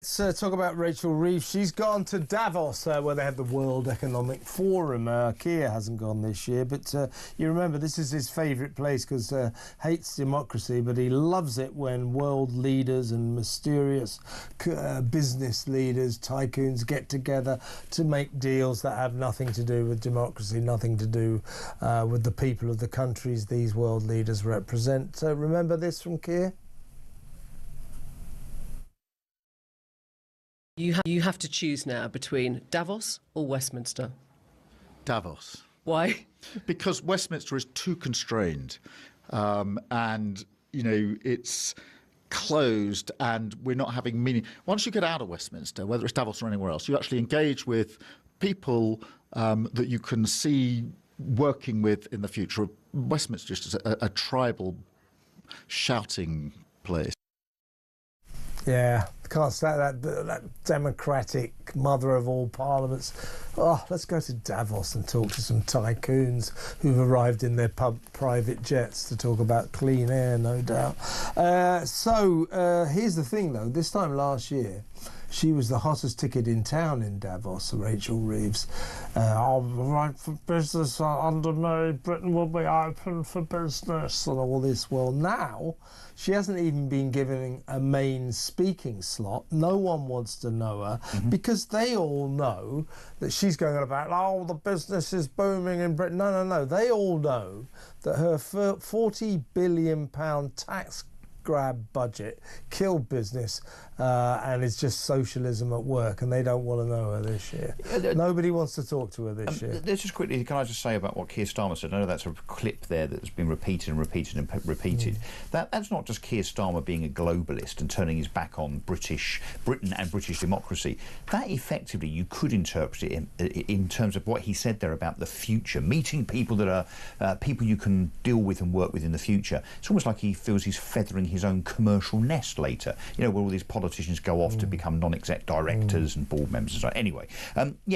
Let's talk about Rachel Reeves. She's gone to Davos, where they have the World Economic Forum. Keir hasn't gone this year, but you remember this is his favourite place because hates democracy, but he loves it when world leaders and mysterious business leaders, tycoons, get together to make deals that have nothing to do with democracy, nothing to do with the people of the countries these world leaders represent. So remember this from Keir? You have to choose now between Davos or Westminster. Davos. Why? Because Westminster is too constrained, and it's closed, and we're not having meaning. Once you get out of Westminster, whether it's Davos or anywhere else, you actually engage with people that you can see working with in the future. Westminster is just a tribal shouting place. Yeah, can't stand that democratic mother of all parliaments. Oh, let's go to Davos and talk to some tycoons who've arrived in their private jets to talk about clean air, no doubt. Here's the thing, though. This time last year, she was the hottest ticket in town in Davos, Rachel Reeves. I'll write for business under me, Britain will be open for business and all this. Well, now she hasn't even been given a main speaking slot. No one wants to know her because they all know that she's going on about, oh, the business is booming in Britain. No. They all know that her £40 billion tax grab budget killed business and it's just socialism at work, and they don't want to know her this year. Nobody wants to talk to her this year. Let's just quickly, can I just say about what Keir Starmer said? I know that's a clip there that's been repeated and repeated and repeated. That's not just Keir Starmer being a globalist and turning his back on Britain and British democracy. That effectively you could interpret it in terms of what he said there about the future, meeting people that are people you can deal with and work with in the future. It's almost like he feels he's feathering his own commercial nest later, where all these politicians go off to become non-exec directors and board members and so on. Anyway,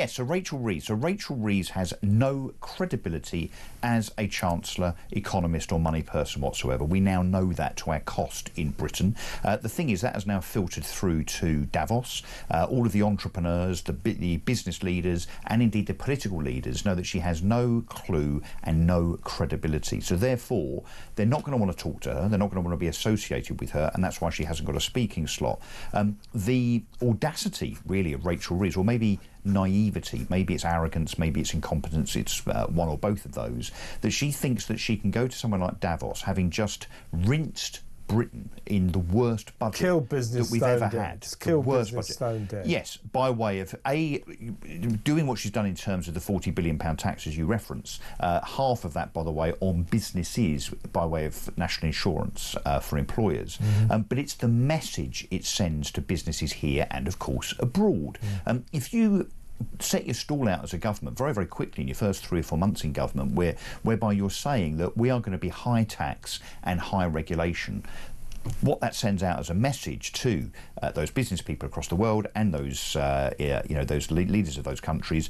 so Rachel Reeves has no credibility as a Chancellor, economist or money person whatsoever. We now know that to our cost in Britain. The thing is, that has now filtered through to Davos. All of the entrepreneurs, the business leaders and indeed the political leaders know that she has no clue and no credibility. So therefore, they're not going to want to talk to her. They're not going to want to be associated with her, and that's why she hasn't got a speaking slot. The audacity, really, of Rachel Reeves, or maybe naivety, maybe it's arrogance, maybe it's incompetence, it's one or both of those, that she thinks that she can go to somewhere like Davos, having just rinsed Britain in the worst budget that we've ever had. The worst budget. Yes, by way of doing what she's done in terms of the £40 billion tax, as you reference. Half of that, by the way, on businesses by way of national insurance for employers. But it's the message it sends to businesses here and, of course, abroad. If you set your stall out as a government very, very quickly in your first 3 or 4 months in government, whereby you're saying that we are going to be high tax and high regulation, what that sends out as a message to those business people across the world and those those leaders of those countries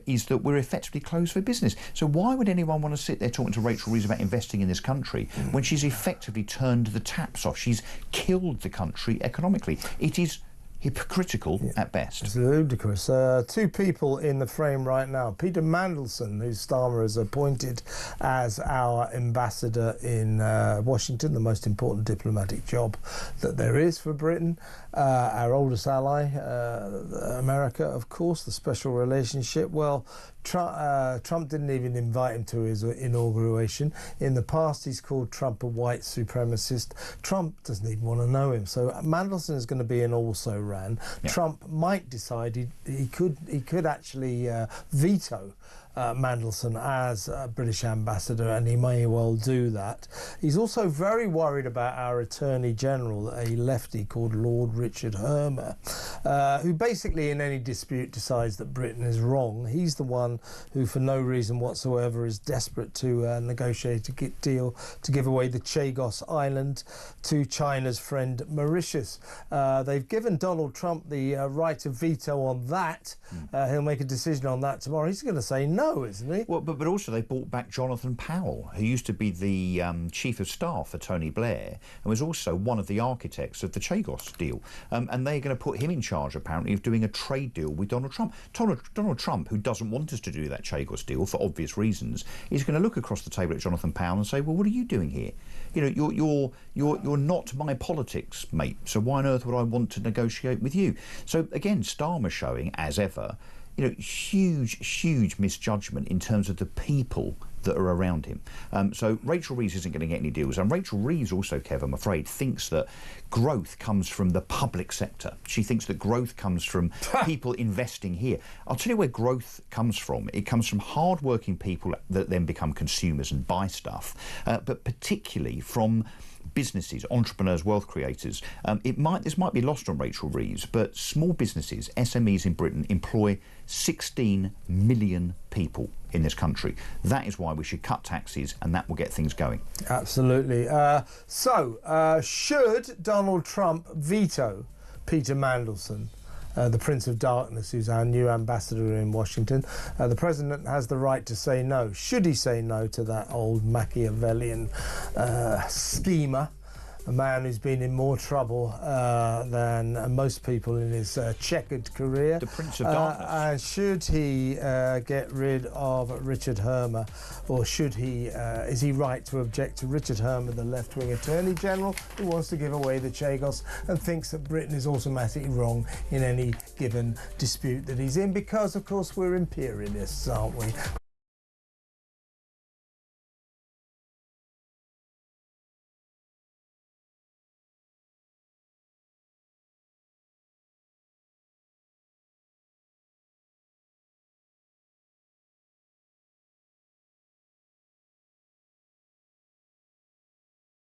is that we're effectively closed for business. So why would anyone want to sit there talking to Rachel Reeves about investing in this country when she's effectively turned the taps off? She's killed the country economically. It is hypocritical at best. It's ludicrous. Two people in the frame right now. Peter Mandelson, who Starmer has appointed as our ambassador in Washington, the most important diplomatic job that there is for Britain. Our oldest ally, America, of course, the special relationship. Well, Trump didn't even invite him to his inauguration. In the past, he's called Trump a white supremacist. Trump doesn't even want to know him. So Mandelson is going to be an also-ran. Yeah. Trump might decide he could actually veto Mandelson as British ambassador, and he may well do that. He's also very worried about our Attorney General, a lefty called Lord Richard Hermer, who basically in any dispute decides that Britain is wrong. He's the one who, for no reason whatsoever, is desperate to negotiate a deal to give away the Chagos Island to China's friend Mauritius. They've given Donald Trump the right of veto on that. He'll make a decision on that tomorrow. He's going to say no. know, isn't he? Well, but also they brought back Jonathan Powell, who used to be the chief of staff for Tony Blair and was also one of the architects of the Chagos deal. And they're going to put him in charge, apparently, of doing a trade deal with Donald Trump. Donald Trump, who doesn't want us to do that Chagos deal for obvious reasons, is going to look across the table at Jonathan Powell and say, well, what are you doing here? You know, you're not my politics, mate, so why on earth would I want to negotiate with you? So, again, Starmer showing, as ever, you know, huge misjudgment in terms of the people that are around him. So Rachel Reeves isn't going to get any deals. And Rachel Reeves also, Kev, I'm afraid, thinks that growth comes from the public sector. She thinks that growth comes from people investing here. I'll tell you where growth comes from. It comes from hard-working people that then become consumers and buy stuff, but particularly from businesses, entrepreneurs, wealth creators. This might be lost on Rachel Reeves, but small businesses, SMEs in Britain, employ 16 million people in this country. That is why we should cut taxes, and that will get things going. Absolutely. Should Donald Trump veto Peter Mandelson, the Prince of Darkness, who's our new ambassador in Washington? The president has the right to say no. Should he say no to that old Machiavellian schemer, a man who's been in more trouble than most people in his checkered career? The Prince of Darkness. Should he get rid of Richard Hermer, or should he? Is he right to object to Richard Hermer, the left-wing Attorney General, who wants to give away the Chagos and thinks that Britain is automatically wrong in any given dispute that he's in? Because, of course, we're imperialists, aren't we?